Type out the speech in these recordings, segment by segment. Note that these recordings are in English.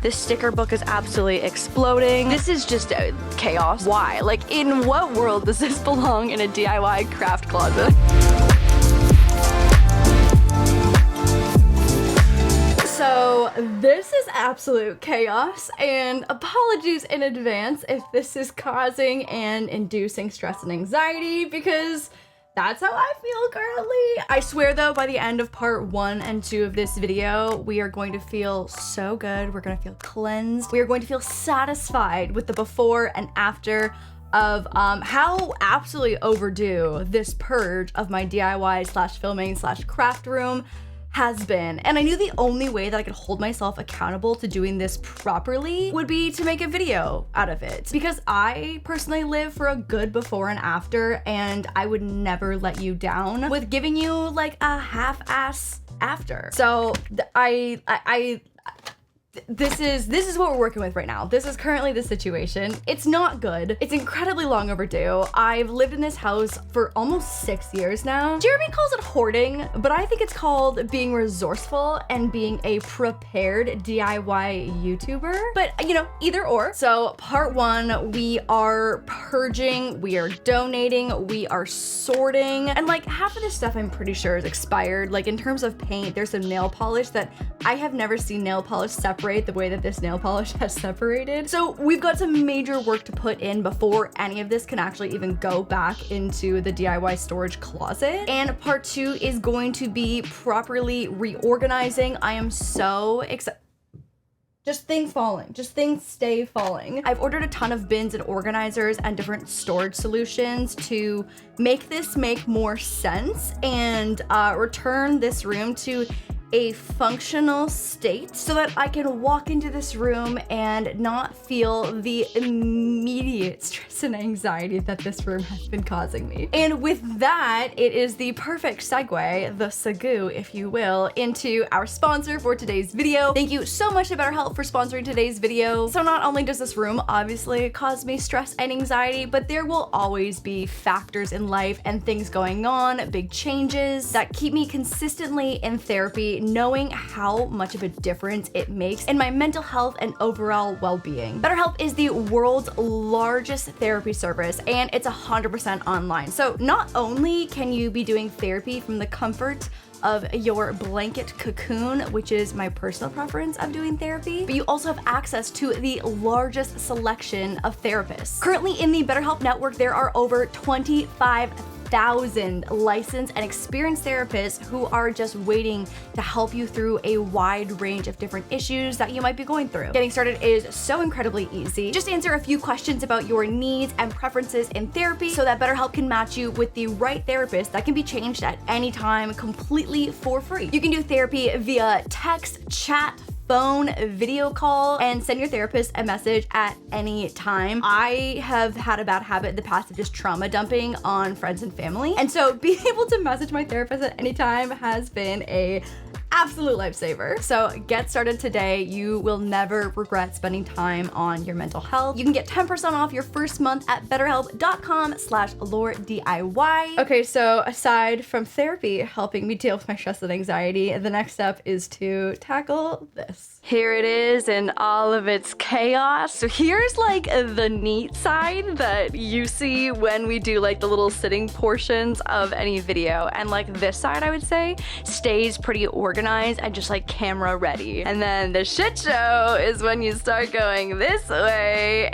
This sticker book is absolutely exploding. This is just chaos. Why? Like, in what world does this belong in a DIY craft closet? So this is absolute chaos, and apologies in advance if this is causing and inducing stress and anxiety, because that's how I feel currently. I swear though, by the end of part 1 and 2 of this video, we are going to feel so good. We're gonna feel cleansed. We are going to feel satisfied with the before and after of how absolutely overdue this purge of my DIY slash filming slash craft room has been. And I knew the only way that I could hold myself accountable to doing this properly would be to make a video out of it, because I personally live for a good before and after, and I would never let you down with giving you like a half-ass after. So this is what we're working with right now. This is currently the situation. It's not good. It's incredibly long overdue. I've lived in this house for almost 6 years now. Jeremy calls it hoarding, but I think it's called being resourceful and being a prepared DIY YouTuber. But you know, either or. So part 1, we are purging, we are donating, we are sorting, and like half of this stuff I'm pretty sure is expired. Like in terms of paint, there's some nail polish that I have never seen nail polish separate the way that this nail polish has separated. So we've got some major work to put in before any of this can actually even go back into the DIY storage closet. And part 2 is going to be properly reorganizing. I am so excited. Just things falling, just things stay falling. I've ordered a ton of bins and organizers and different storage solutions to make this make more sense and return this room to a functional state so that I can walk into this room and not feel the immediate stress and anxiety that this room has been causing me. And with that, it is the perfect segue, the segue, if you will, into our sponsor for today's video. Thank you so much to BetterHelp for sponsoring today's video. So not only does this room obviously cause me stress and anxiety, but there will always be factors in life and things going on, big changes that keep me consistently in therapy, knowing how much of a difference it makes in my mental health and overall well-being. BetterHelp is the world's largest therapy service, and it's 100% online. So not only can you be doing therapy from the comfort of your blanket cocoon, which is my personal preference of doing therapy, but you also have access to the largest selection of therapists. Currently in the BetterHelp network, there are over 25,000 licensed and experienced therapists who are just waiting to help you through a wide range of different issues that you might be going through. Getting started is so incredibly easy. Just answer a few questions about your needs and preferences in therapy so that BetterHelp can match you with the right therapist that can be changed at any time completely for free. You can do therapy via text, chat, phone, video call, and send your therapist a message at any time. I have had a bad habit in the past of just trauma dumping on friends and family. And so being able to message my therapist at any time has been a absolute lifesaver. So get started today. You will never regret spending time on your mental health. You can get 10% off your first month at betterhelp.com/laurDIY. Okay, so aside from therapy helping me deal with my stress and anxiety, the next step is to tackle this. Here it is in all of its chaos. So here's like the neat side that you see when we do like the little sitting portions of any video. And like this side, I would say, stays pretty organized and just like camera ready. And then the shit show is when you start going this way.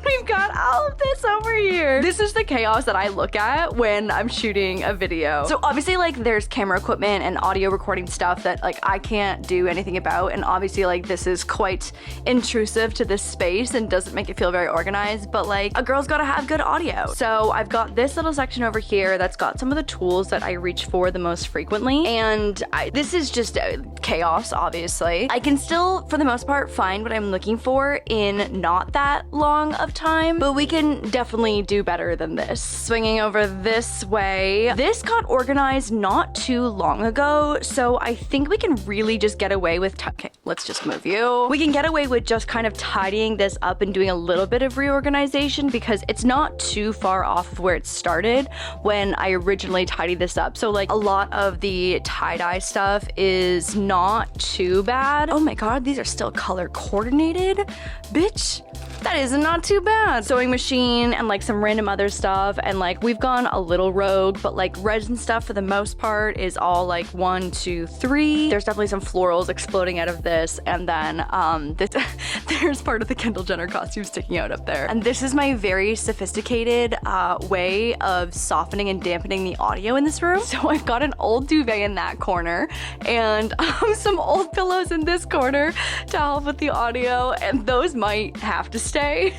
We've got all of this over here. This is the chaos that I look at when I'm shooting a video. So obviously like there's camera equipment and audio recording stuff that like I can't do anything about, and obviously like this is quite intrusive to this space and doesn't make it feel very organized, but like a girl's gotta have good audio. So I've got this little section over here that's got some of the tools that I reach for the most frequently, and this is just chaos, obviously. I can still, for the most part, find what I'm looking for in not that long of time, time, but we can definitely do better than this. Swinging over this way. This got organized not too long ago, so I think we can really just get away with, okay, let's just move you. We can get away with just kind of tidying this up and doing a little bit of reorganization because it's not too far off of where it started when I originally tidied this up. So like a lot of the tie-dye stuff is not too bad. Oh my God, these are still color coordinated. Bitch, that is not too bad. Sewing machine and like some random other stuff. And like we've gone a little rogue, but like resin stuff for the most part is all like 1, 2, 3. There's definitely some florals exploding out of this. And then there's part of the Kendall Jenner costume sticking out up there. And this is my very sophisticated way of softening and dampening the audio in this room. So I've got an old duvet in that corner and some old pillows in this corner to help with the audio. And those might have to stay.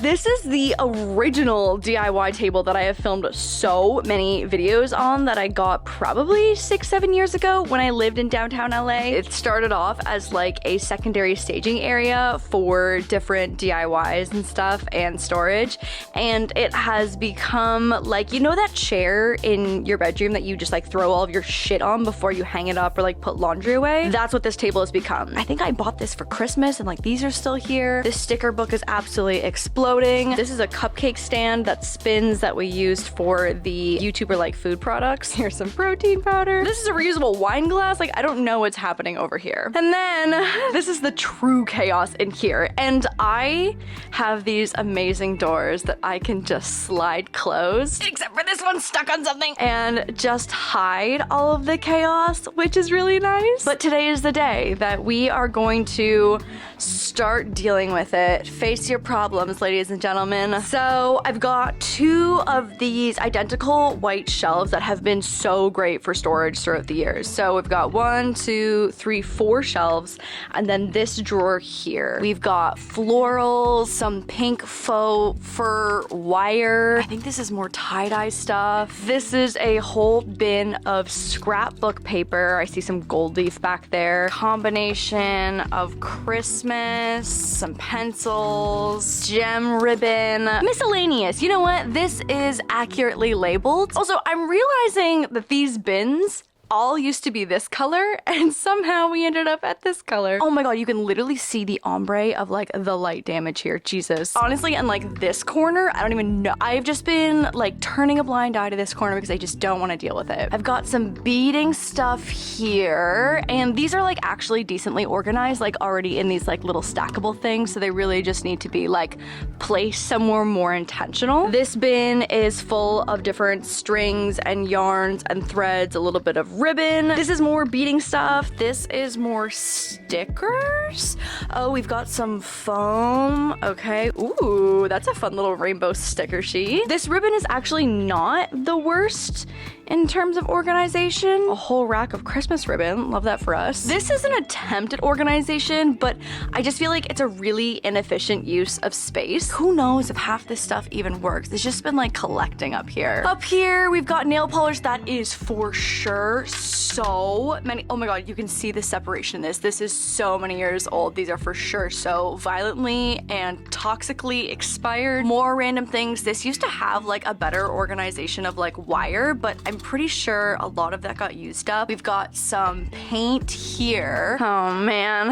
This is the original DIY table that I have filmed so many videos on that I got probably 6-7 years ago when I lived in downtown LA. It started off as like a secondary staging area for different DIYs and stuff and storage, and it has become like, you know that chair in your bedroom that you just like throw all of your shit on before you hang it up or like put laundry away? That's what this table has become. I think I bought this for Christmas and like these are still here. This sticker book is absolutely exploding. This is a cupcake stand that spins that we used for the YouTuber like food products. Here's some protein powder. This is a reusable wine glass. Like I don't know what's happening over here. And then this is the true chaos in here. And I have these amazing doors that I can just slide closed, except for this one stuck on something, and just hide all of the chaos, which is really nice. But today is the day that we are going to start dealing with it. Face your problems, ladies and gentlemen. So I've got 2 of these identical white shelves that have been so great for storage throughout the years. So we've got 1, 2, 3, 4 shelves, and then this drawer here. We've got florals, some pink faux fur wire. I think this is more tie-dye stuff. This is a whole bin of scrapbook paper. I see some gold leaf back there. Combination of Christmas, some pencils, gem ribbon, miscellaneous. You know what? This is accurately labeled. Also, I'm realizing that these bins all used to be this color and somehow we ended up at this color. Oh my God, you can literally see the ombre of like the light damage here. Jesus. Honestly, and like this corner, I don't even know. I've just been like turning a blind eye to this corner because I just don't want to deal with it. I've got some beading stuff here, and these are like actually decently organized, like already in these like little stackable things. So they really just need to be like placed somewhere more intentional. This bin is full of different strings and yarns and threads, a little bit of ribbon. This is more beading stuff. This is more stickers. Oh, we've got some foam. Okay. Ooh, that's a fun little rainbow sticker sheet. This ribbon is actually not the worst in terms of organization. A whole rack of Christmas ribbon. Love that for us. This is an attempt at organization, but I just feel like it's a really inefficient use of space. Who knows if half this stuff even works? It's just been like collecting up here. Up here, we've got nail polish. That is for sure so many. Oh my God, you can see the separation in this. This is so many years old. These are for sure so violently and toxically expired. More random things. This used to have like a better organization of like wire, but I'm pretty sure a lot of that got used up. We've got some paint here. Oh man.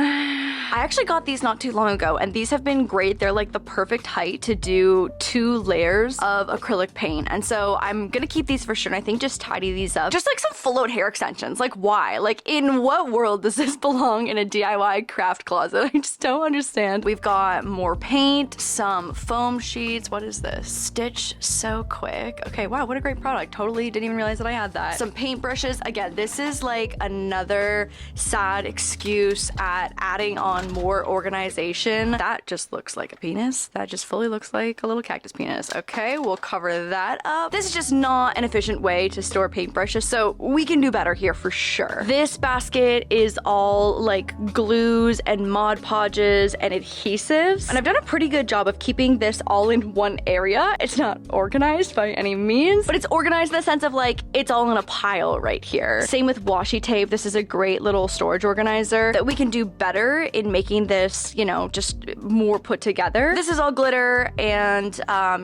I actually got these not too long ago and these have been great. They're like the perfect height to do 2 layers of acrylic paint. And so I'm gonna keep these for sure. And I think just tidy these up. Just like some full out hair extensions. Like why? Like in what world does this belong in a DIY craft closet? I just don't understand. We've got more paint, some foam sheets. What is this? Stitch So Quick. Okay, wow, what a great product. Totally didn't even realize that I had that. Some paintbrushes. Again, this is like another sad excuse at adding on more organization. That just looks like a penis. That just fully looks like a little cactus penis. Okay, we'll cover that up. This is just not an efficient way to store paintbrushes, so we can do better here for sure. This basket is all like glues and Mod Podges and adhesives, and I've done a pretty good job of keeping this all in one area. It's not organized by any means, but it's organized in the sense of like it's all in a pile right here. Same with washi tape. This is a great little storage organizer that we can do better in making this, you know, just more put together. This is all glitter and,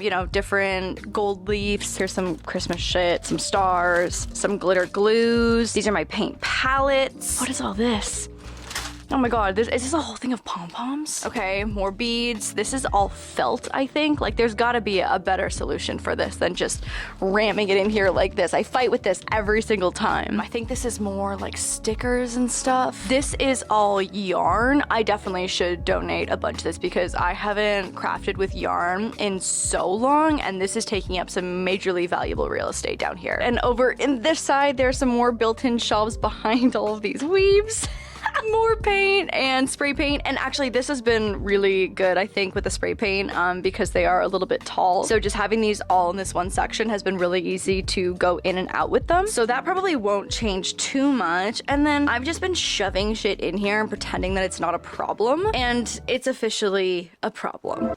you know, different gold leaves. Here's some Christmas shit, some stars, some glitter glues. These are my paint palettes. What is all this? Oh my god, is this a whole thing of pom-poms? Okay, more beads. This is all felt, I think. Like, there's gotta be a better solution for this than just ramming it in here like this. I fight with this every single time. I think this is more like stickers and stuff. This is all yarn. I definitely should donate a bunch of this because I haven't crafted with yarn in so long, and this is taking up some majorly valuable real estate down here. And over in this side, there's some more built-in shelves behind all of these weaves. More paint and spray paint, and actually this has been really good, I think, with the spray paint because they are a little bit tall, so just having these all in this one section has been really easy to go in and out with them, so that probably won't change too much. And then I've just been shoving shit in here and pretending that it's not a problem, and it's officially a problem.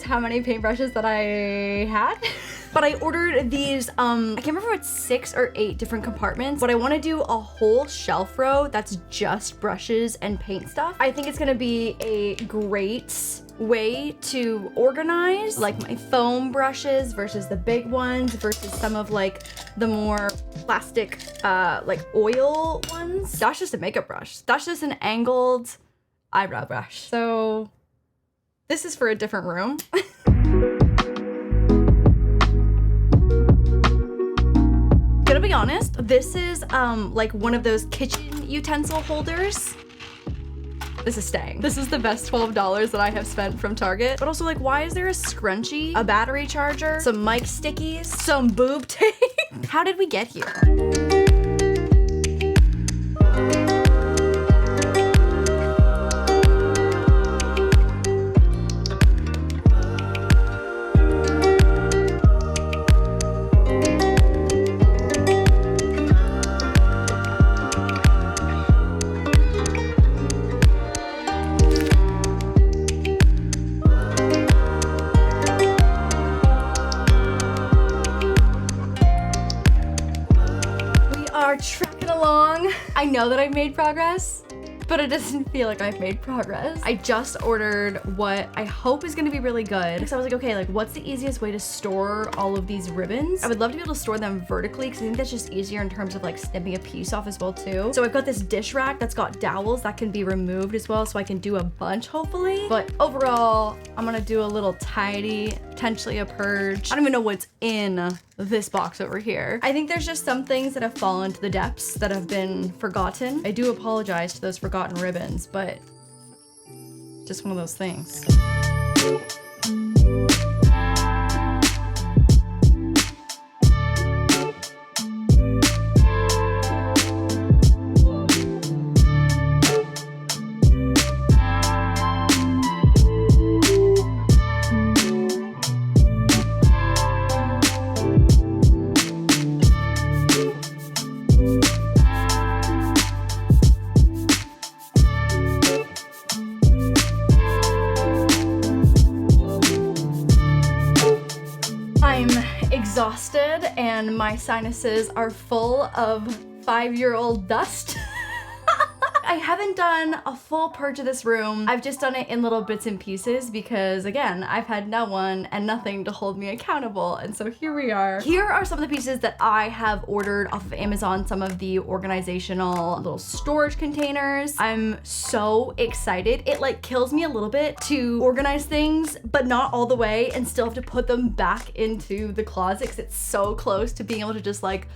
How many paintbrushes that I had. But I ordered these, I can't remember if it's 6 or 8 different compartments, but I want to do a whole shelf row that's just brushes and paint stuff. I think it's gonna be a great way to organize like my foam brushes versus the big ones versus some of like the more plastic like oil ones. That's just a makeup brush. That's just an angled eyebrow brush. So this is for a different room. Gonna be honest, this is like one of those kitchen utensil holders. This is staying. This is the best $12 that I have spent from Target. But also, like, why is there a scrunchie, a battery charger, some mic stickies, some boob tape? How did we get here? Trekking along. I know that I've made progress, but it doesn't feel like I've made progress. I just ordered what I hope is gonna be really good because I was like, okay, like what's the easiest way to store all of these ribbons? I would love to be able to store them vertically because I think that's just easier in terms of like snipping a piece off as well too. So I've got this dish rack that's got dowels that can be removed as well, so I can do a bunch hopefully. But overall, I'm gonna do a little tidy, potentially a purge. I don't even know what's in this box over here. I think there's just some things that have fallen to the depths that have been forgotten. I do apologize to those forgotten ribbons, but just one of those things. Exhausted and my sinuses are full of 5-year-old dust. I haven't done a full purge of this room. I've just done it in little bits and pieces because, again, I've had no one and nothing to hold me accountable. And so here we are. Here are some of the pieces that I have ordered off of Amazon, some of the organizational little storage containers. I'm so excited. It like kills me a little bit to organize things, but not all the way and still have to put them back into the closet because it's so close to being able to just like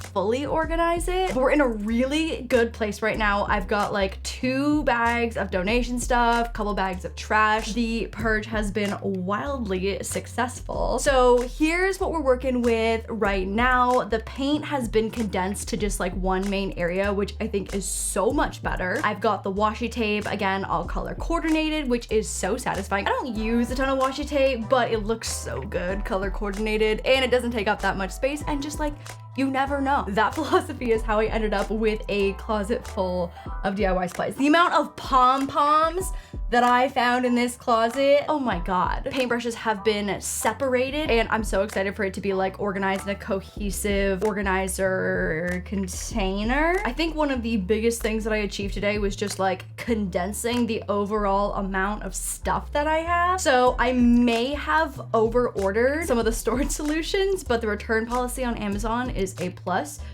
fully organize it. But we're in a really good place right now. I've got like 2 bags of donation stuff, a couple bags of trash. The purge has been wildly successful. So here's what we're working with right now. The paint has been condensed to just like one main area, which I think is so much better. I've got the washi tape, again, all color coordinated, which is so satisfying. I don't use a ton of washi tape, but it looks so good color coordinated, and it doesn't take up that much space, and just like, you never know. That philosophy is how I ended up with a closet full of DIY supplies. The amount of pom-poms that I found in this closet, oh my God. Paintbrushes have been separated, and I'm so excited for it to be like organized in a cohesive organizer container. I think one of the biggest things that I achieved today was just like condensing the overall amount of stuff that I have. So I may have over-ordered some of the storage solutions, but the return policy on Amazon is A+.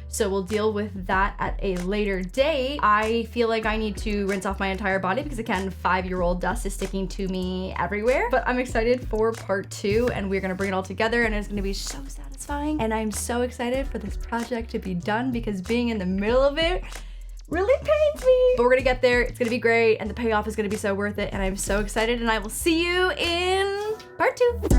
So we'll deal with that at a later date. I feel like I need to rinse off my entire body because again, 5-year-old dust is sticking to me everywhere. But I'm excited for part 2, and we're gonna bring it all together, and it's gonna be so satisfying. And I'm so excited for this project to be done because being in the middle of it really pains me. But we're gonna get there, it's gonna be great, and the payoff is gonna be so worth it, and I'm so excited, and I will see you in part 2.